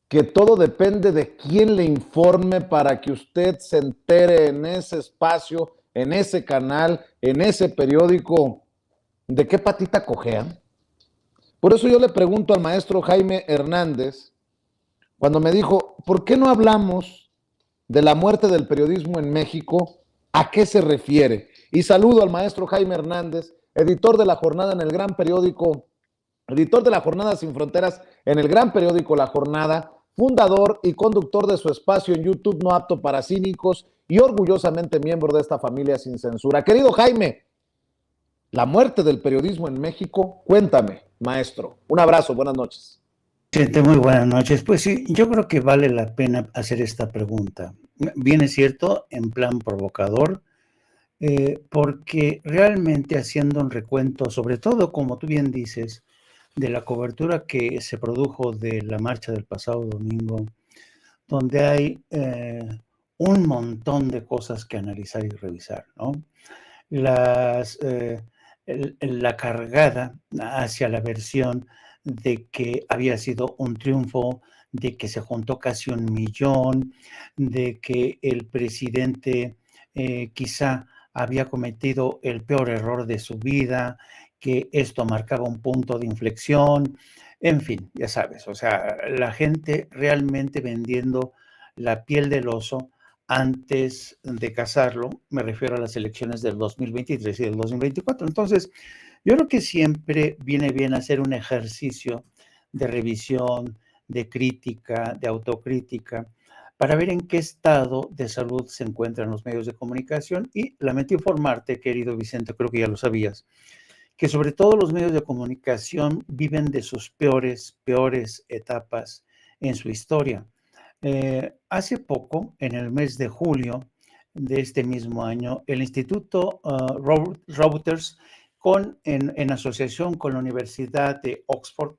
que todo depende de quién le informe para que usted se entere en ese espacio, en ese canal, en ese periódico, de qué patita cojean. Por eso yo le pregunto al maestro Jaime Hernández, cuando me dijo, ¿por qué no hablamos de la muerte del periodismo en México? ¿A qué se refiere? Y saludo al maestro Jaime Hernández, editor de la jornada en el gran periódico, editor de la Jornada Sin Fronteras en el gran periódico La Jornada, fundador y conductor de su espacio en YouTube No Apto para Cínicos y orgullosamente miembro de esta familia sin censura. Querido Jaime, la muerte del periodismo en México, cuéntame, maestro. Un abrazo, buenas noches. Gente, muy buenas noches. Pues sí, yo creo que vale la pena hacer esta pregunta. Bien es cierto, en plan provocador, porque realmente haciendo un recuento, sobre todo, como tú bien dices, de la cobertura que se produjo de la marcha del pasado domingo, donde hay un montón de cosas que analizar y revisar, ¿no? La cargada hacia la versión de que había sido un triunfo, de que se juntó casi 1 millón, de que el presidente quizá había cometido el peor error de su vida, que esto marcaba un punto de inflexión, en fin, ya sabes, o sea, la gente realmente vendiendo la piel del oso antes de casarlo, me refiero a las elecciones del 2023 y del 2024. Entonces, yo creo que siempre viene bien hacer un ejercicio de revisión, de crítica, de autocrítica, para ver en qué estado de salud se encuentran los medios de comunicación. Y lamento informarte, querido Vicente, creo que ya lo sabías, que sobre todo los medios de comunicación viven de sus peores etapas en su historia. Hace poco, en el mes de julio de este mismo año, el Instituto Reuters, en asociación con la Universidad de Oxford,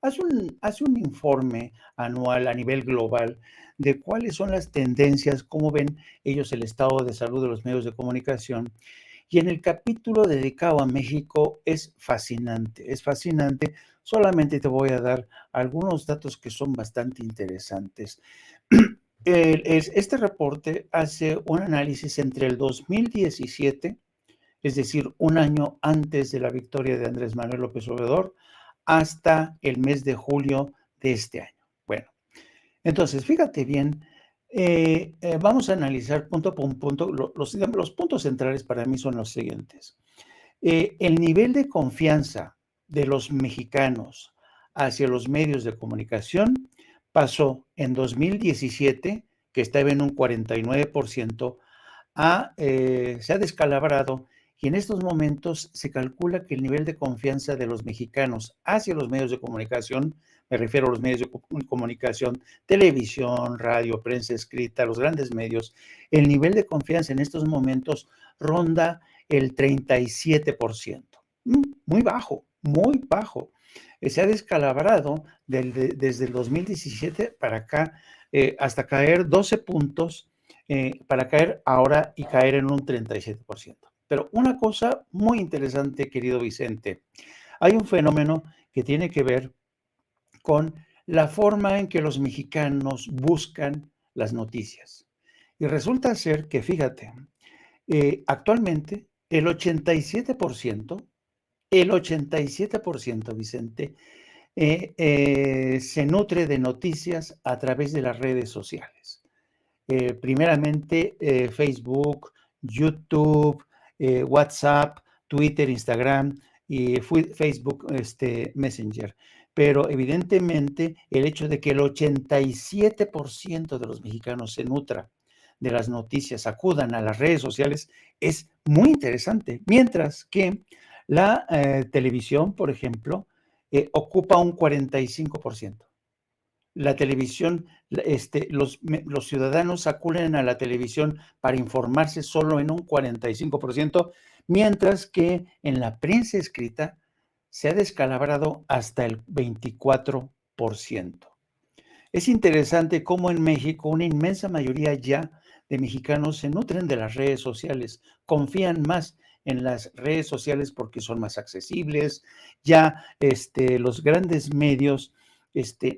hace un informe anual a nivel global de cuáles son las tendencias, cómo ven ellos el estado de salud de los medios de comunicación. Y en el capítulo dedicado a México es fascinante, es fascinante. Solamente te voy a dar algunos datos que son bastante interesantes. Este reporte hace un análisis entre el 2017, es decir, un año antes de la victoria de Andrés Manuel López Obrador, hasta el mes de julio de este año. Bueno, entonces, fíjate bien, vamos a analizar punto por punto. Los puntos centrales para mí son los siguientes. El nivel de confianza de los mexicanos hacia los medios de comunicación pasó en 2017, que estaba en un 49%, se ha descalabrado, y en estos momentos se calcula que el nivel de confianza de los mexicanos hacia los medios de comunicación, me refiero a los medios de comunicación, televisión, radio, prensa escrita, los grandes medios, el nivel de confianza en estos momentos ronda el 37%. Muy bajo, muy bajo. Se ha descalabrado desde el 2017 para acá, hasta caer 12 puntos, para caer ahora y caer en un 37%. Pero una cosa muy interesante, querido Vicente, hay un fenómeno que tiene que ver con la forma en que los mexicanos buscan las noticias. Y resulta ser que, fíjate, actualmente el 87%, Vicente, se nutre de noticias a través de las redes sociales. Primeramente Facebook, YouTube, WhatsApp, Twitter, Instagram y Facebook Messenger. Pero evidentemente el hecho de que el 87% de los mexicanos se nutra de las noticias, acudan a las redes sociales, es muy interesante. Mientras que la televisión, por ejemplo, ocupa un 45%. La televisión, los ciudadanos acuden a la televisión para informarse solo en un 45%, mientras que en la prensa escrita se ha descalabrado hasta el 24%. Es interesante cómo en México una inmensa mayoría ya de mexicanos se nutren de las redes sociales, confían más en las redes sociales porque son más accesibles. Ya los grandes medios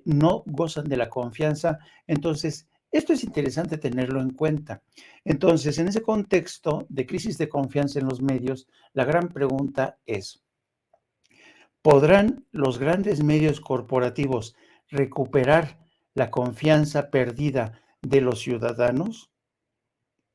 no gozan de la confianza. Entonces, esto es interesante tenerlo en cuenta. Entonces, en ese contexto de crisis de confianza en los medios, la gran pregunta es, ¿podrán los grandes medios corporativos recuperar la confianza perdida de los ciudadanos?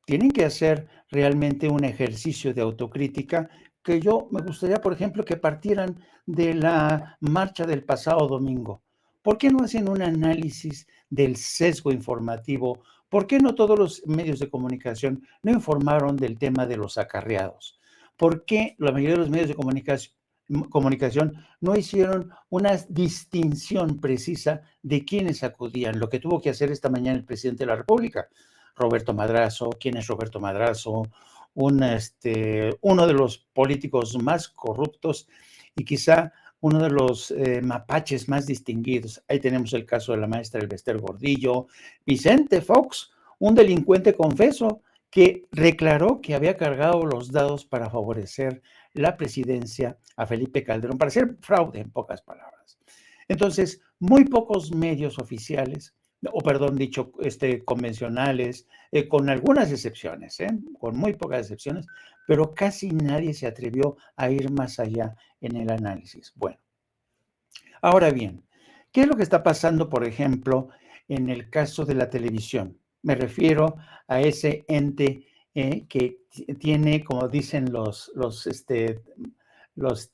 Tienen que hacer realmente un ejercicio de autocrítica que yo me gustaría, por ejemplo, que partieran de la marcha del pasado domingo. ¿Por qué no hacen un análisis del sesgo informativo? ¿Por qué no todos los medios de comunicación no informaron del tema de los acarreados? ¿Por qué la mayoría de los medios de comunicación no hicieron una distinción precisa de quiénes acudían? Lo que tuvo que hacer esta mañana el presidente de la República. Roberto Madrazo. ¿Quién es Roberto Madrazo? Uno de los políticos más corruptos y quizá uno de los mapaches más distinguidos. Ahí tenemos el caso de la maestra Elbester Gordillo, Vicente Fox, un delincuente confeso que declaró que había cargado los dados para favorecer la presidencia a Felipe Calderón, para hacer fraude, en pocas palabras. Entonces, muy pocos medios oficiales, o perdón, dicho, convencionales, con algunas excepciones, con muy pocas excepciones, pero casi nadie se atrevió a ir más allá en el análisis. Bueno, ahora bien, ¿qué es lo que está pasando, por ejemplo, en el caso de la televisión? Me refiero a ese ente que tiene, como dicen los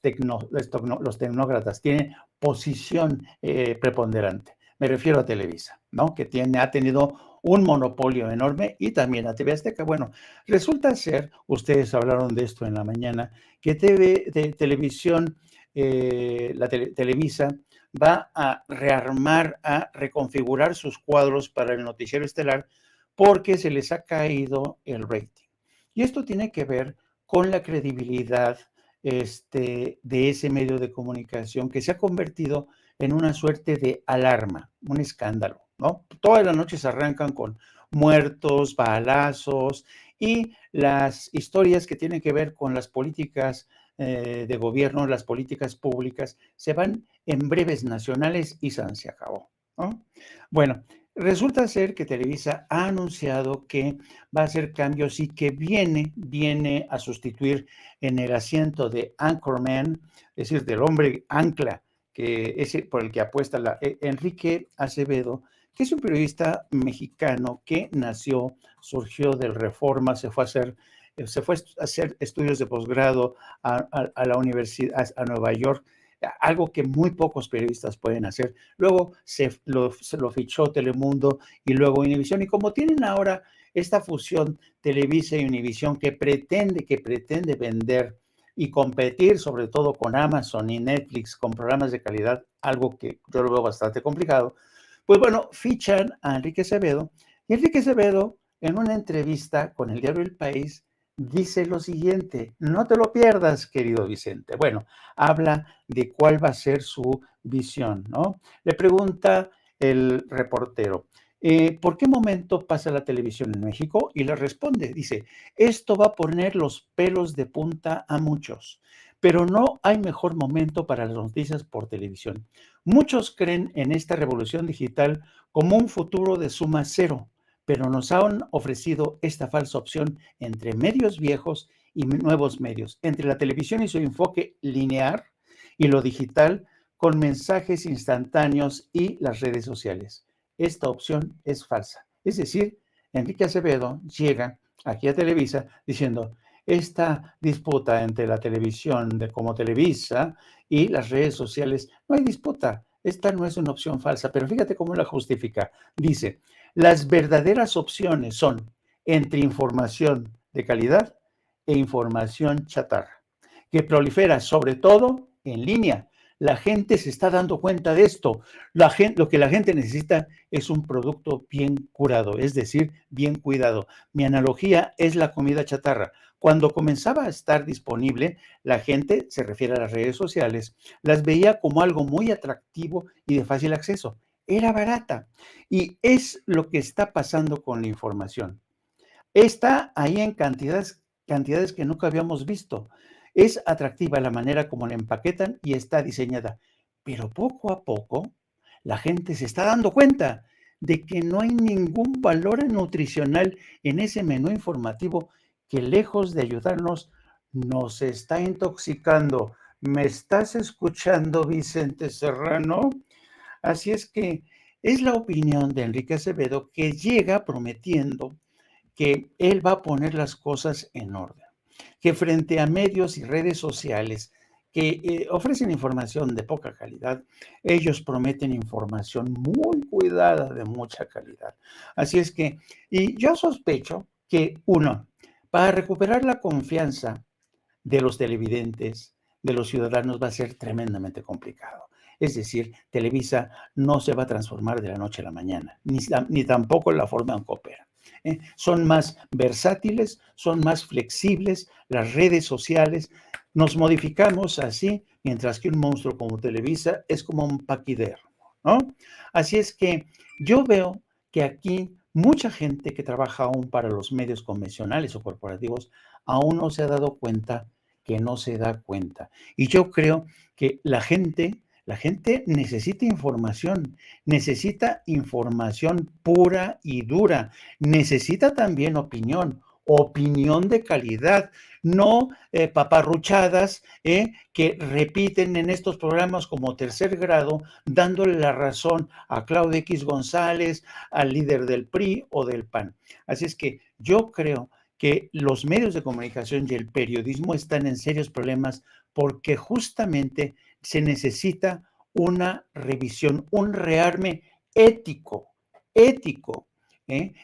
tecnócratas, tiene posición preponderante. Me refiero a Televisa, ¿no? Que ha tenido un monopolio enorme, y también a TV Azteca. Bueno, resulta ser, ustedes hablaron de esto en la mañana, que Televisión, Televisa va a rearmar, a reconfigurar sus cuadros para el noticiero estelar porque se les ha caído el rating. Y esto tiene que ver con la credibilidad de ese medio de comunicación que se ha convertido en una suerte de alarma, un escándalo, ¿no? Todas las noches arrancan con muertos, balazos y las historias que tienen que ver con las políticas de gobierno, las políticas públicas, se van en breves nacionales y se acabó, ¿no? Bueno, resulta ser que Televisa ha anunciado que va a hacer cambios y que viene a sustituir en el asiento de Anchorman, es decir, del hombre ancla, que es por el que apuesta Enrique Acevedo, que es un periodista mexicano que surgió del Reforma, se fue a hacer estudios de posgrado a la universidad, a Nueva York, algo que muy pocos periodistas pueden hacer. Luego se lo fichó Telemundo y luego Univisión. Y como tienen ahora esta fusión Televisa y Univisión que pretende vender y competir sobre todo con Amazon y Netflix con programas de calidad, algo que yo lo veo bastante complicado, pues bueno, fichan a Enrique Acevedo, y Enrique Acevedo en una entrevista con el diario El País dice lo siguiente: no te lo pierdas, querido Vicente. Bueno, habla de cuál va a ser su visión, ¿no? Le pregunta el reportero, ¿por qué momento pasa la televisión en México? Y le responde, dice, esto va a poner los pelos de punta a muchos, pero no hay mejor momento para las noticias por televisión. Muchos creen en esta revolución digital como un futuro de suma cero, pero nos han ofrecido esta falsa opción entre medios viejos y nuevos medios, entre la televisión y su enfoque lineal y lo digital con mensajes instantáneos y las redes sociales. Esta opción es falsa. Es decir, Enrique Acevedo llega aquí a Televisa diciendo, esta disputa entre la televisión como Televisa y las redes sociales, no hay disputa. Esta no es una opción falsa, pero fíjate cómo la justifica. Dice, las verdaderas opciones son entre información de calidad e información chatarra, que prolifera sobre todo en línea. La gente se está dando cuenta de esto. Lo que la gente necesita es un producto bien curado, es decir, bien cuidado. Mi analogía es la comida chatarra. Cuando comenzaba a estar disponible, la gente, se refiere a las redes sociales, las veía como algo muy atractivo y de fácil acceso. Era barata. Y es lo que está pasando con la información. Está ahí en cantidades que nunca habíamos visto. Es atractiva la manera como la empaquetan y está diseñada, pero poco a poco la gente se está dando cuenta de que no hay ningún valor nutricional en ese menú informativo que lejos de ayudarnos, nos está intoxicando. ¿Me estás escuchando, Vicente Serrano? Así es que es la opinión de Enrique Acevedo, que llega prometiendo que él va a poner las cosas en orden, que frente a medios y redes sociales que ofrecen información de poca calidad, ellos prometen información muy cuidada, de mucha calidad. Así es que, y yo sospecho que uno, para recuperar la confianza de los televidentes, de los ciudadanos, va a ser tremendamente complicado. Es decir, Televisa no se va a transformar de la noche a la mañana, ni tampoco la forma en que opera. Son más versátiles, son más flexibles, las redes sociales, nos modificamos así, mientras que un monstruo como Televisa es como un paquidermo, ¿no? Así es que yo veo que aquí mucha gente que trabaja aún para los medios convencionales o corporativos aún no se ha dado cuenta que no se da cuenta. Y yo creo que la gente necesita información pura y dura, necesita también opinión de calidad, no paparruchadas que repiten en estos programas como Tercer Grado, dándole la razón a Claudio X González, al líder del PRI o del PAN. Así es que yo creo que los medios de comunicación y el periodismo están en serios problemas porque justamente se necesita una revisión, un rearme ético,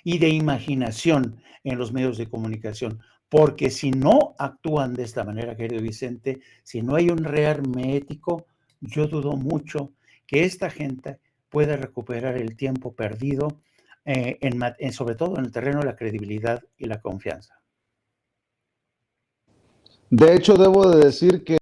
y de imaginación en los medios de comunicación, porque si no actúan de esta manera, querido Vicente, si no hay un rearme ético, yo dudo mucho que esta gente pueda recuperar el tiempo perdido, sobre todo en el terreno de la credibilidad y la confianza. De hecho, debo de decir que